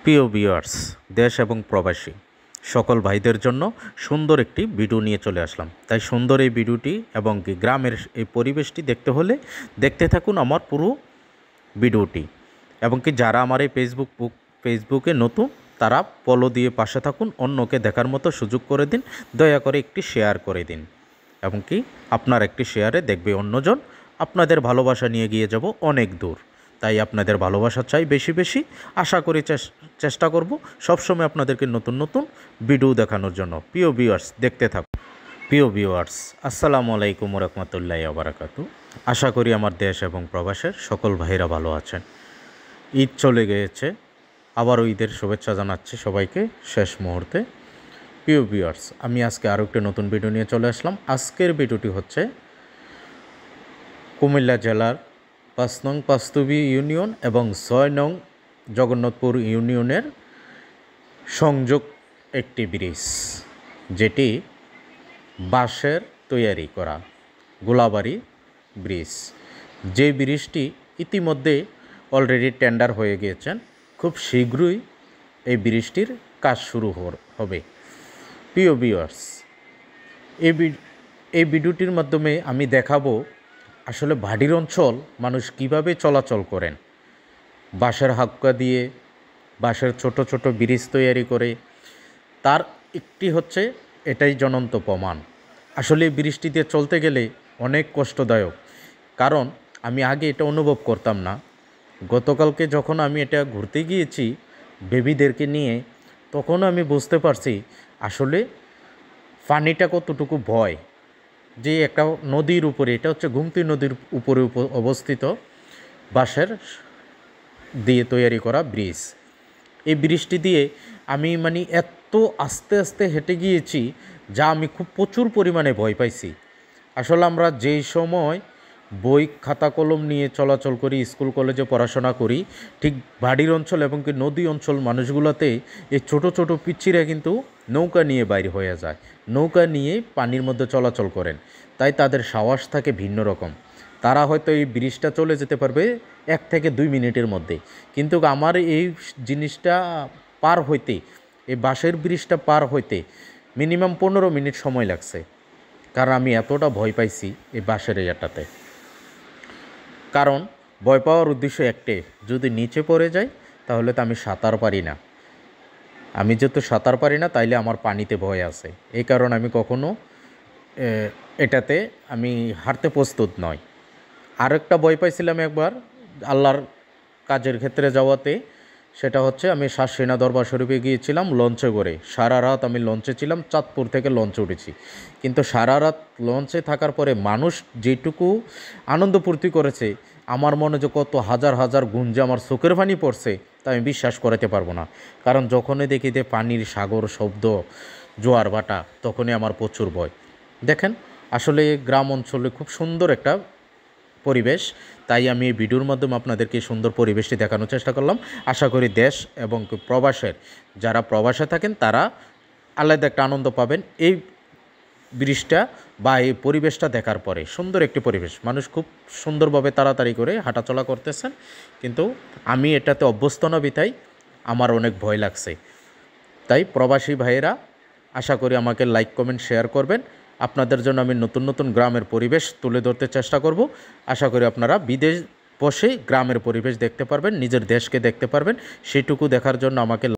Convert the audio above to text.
প্রিয় ভিউয়ার্স, দেশ এবং প্রবাসী সকল ভাইদের জন্য সুন্দর একটি ভিডিও নিয়ে চলে আসলাম। তাই সুন্দর এই ভিডিওটি এবং গ্রামের এই পরিবেশটি দেখতে হলে দেখতে থাকুন আমার পুরো ভিডিওটি। এবং যারা আমার এই ফেসবুকে নতুন তারা ফলো দিয়ে পাশে থাকুন, অন্যকে দেখার মতো সুযোগ করে দিন, দয়া করে একটি শেয়ার করে দিন। এবং আপনার একটি শেয়ারে দেখবে অন্যজন। আপনাদের ভালোবাসা নিয়ে গিয়ে যাব অনেক দূর। তাই আপনাদের ভালোবাসা চাই বেশি বেশি। আশা করি চেষ্টা করব সবসময় আপনাদেরকে নতুন নতুন ভিডিও দেখানোর জন্য। প্রিয় ভিউয়ার্স, দেখতে থাকুন। প্রিয় ভিউয়ার্স, আসসালামু আলাইকুম রহমতুল্লাহি ওয়া বারাকাতু। আশা করি আমার দেশ এবং প্রবাসের সকল ভাইরা ভালো আছেন। ঈদ চলে গিয়েছে, আবারও ঈদের শুভেচ্ছা জানাচ্ছি সবাইকে শেষ মুহূর্তে। প্রিয় ভিউয়ার্স, আমি আজকে আরও একটি নতুন ভিডিও নিয়ে চলে আসলাম। আজকের ভিডিওটি হচ্ছে কুমিল্লা জেলার ৫ নং পাঁচতুবি ইউনিয়ন এবং ৬ নং জগন্নাথপুর ইউনিয়নের সংযোগ একটি ব্রিজ, যেটি বাঁশের তৈরি করা গোলাবাড়ি ব্রিজ। যে ব্রিজটি ইতিমধ্যে অলরেডি টেন্ডার হয়ে গিয়েছেন, খুব শীঘ্রই এই ব্রিজটির কাজ শুরু হবে। প্রিয় ভিউয়ার্স, এই ভিডিওটির মাধ্যমে আমি দেখাবো আসলে ভাটির অঞ্চল মানুষ কিভাবে চলাচল করেন। বাঁশের হাক্কা দিয়ে বাঁশের ছোট ছোট ব্রিজ তৈরি করে, তার একটি হচ্ছে এটাই জ্বলন্ত প্রমাণ। আসলে এই ব্রিজটি দিয়ে চলতে গেলে অনেক কষ্টদায়ক, কারণ আমি আগে এটা অনুভব করতাম না। গতকালকে যখন আমি এটা ঘুরতে গিয়েছি বেবিদেরকে নিয়ে, তখন আমি বুঝতে পারছি আসলে পানিটা কতটুকু ভয়। যে একটা নদীর উপরে, এটা হচ্ছে গোমতী নদীর উপরে অবস্থিত বাঁশের দিয়ে তৈরি করা ব্রিজ। এই ব্রিজটি দিয়ে আমি এত আস্তে আস্তে হেঁটে গিয়েছি যা আমি খুব প্রচুর পরিমাণে ভয় পাইছি। আসলে আমরা যেই সময় বই খাতা কলম নিয়ে চলাচল করি, স্কুল কলেজে পড়াশোনা করি, ঠিক ভাটির অঞ্চল এবং নদী অঞ্চল মানুষগুলোতে এই ছোট ছোট পিচ্ছিরা কিন্তু নৌকা নিয়ে বাইরে হয়ে যায়, নৌকা নিয়ে পানির মধ্যে চলাচল করেন। তাই তাদের সাহস থাকে ভিন্ন রকম। তারা হয়তো এই ব্রিজটা চলে যেতে পারবে 1 থেকে 2 মিনিটের মধ্যে, কিন্তু আমার এই জিনিসটা পার হইতে, এই বাঁশের ব্রিজটা পার হইতে মিনিমাম 15 মিনিট সময় লাগছে। কারণ আমি এতটা ভয় পাইছি এই বাঁশের এরিয়াটাতে। কারণ ভয় পাওয়ার উদ্দেশ্য একটাই, যদি নিচে পড়ে যাই তাহলে তো আমি সাঁতার পারি না। আমি যেহেতু সাঁতার পারি না, তাইলে আমার পানিতে ভয় আছে। এই কারণে আমি কখনো এটাতে আমি হারতে প্রস্তুত নয়। আরেকটা ভয় পাইছিলাম একবার আল্লাহর কাজের ক্ষেত্রে যাওয়াতে, সেটা হচ্ছে আমি সেনা দরবার শরীফে গিয়েছিলাম লঞ্চে করে। সারা রাত আমি লঞ্চে ছিলাম, চাঁদপুর থেকে লঞ্চে উঠেছি। কিন্তু সারা রাত লঞ্চে থাকার পরে মানুষ যেটুকু আনন্দ ফুর্তি করেছে, আমার মনে যে কত হাজার হাজার গুণ যে আমার চোখের পানি পড়ছে তা আমি বিশ্বাস করাতে পারবো না। কারণ যখনই দেখি যে পানির সাগর শব্দ, জোয়ার ভাটা, তখনই আমার প্রচুর ভয়। দেখেন, আসলে গ্রাম অঞ্চলে খুব সুন্দর একটা পরিবেশ। তাই আমি এই ভিডিওর মাধ্যমে আপনাদেরকে সুন্দর পরিবেশটি দেখানোর চেষ্টা করলাম। আশা করি দেশ এবং প্রবাসের যারা প্রবাসে থাকেন তারা আলাদা একটা আনন্দ পাবেন এই ব্রিজটা বা এই পরিবেশটা দেখার পরে। সুন্দর একটি পরিবেশ, মানুষ খুব সুন্দরভাবে তাড়াতাড়ি করে হাঁটাচলা করতেছেন, কিন্তু আমি এটাতে অভ্যস্ত না বিধায় আমার অনেক ভয় লাগছে। তাই প্রবাসী ভাইয়েরা আশা করি আমাকে লাইক কমেন্ট শেয়ার করবেন। আপনাদের জন্য আমি নতুন নতুন গ্রামের পরিবেশ তুলে ধরতে চেষ্টা করব। আশা করি আপনারা বিদেশ বসে গ্রামের পরিবেশ দেখতে পারবেন, নিজের দেশকে দেখতে পারবেন। সেটুকু দেখার জন্য আমাকে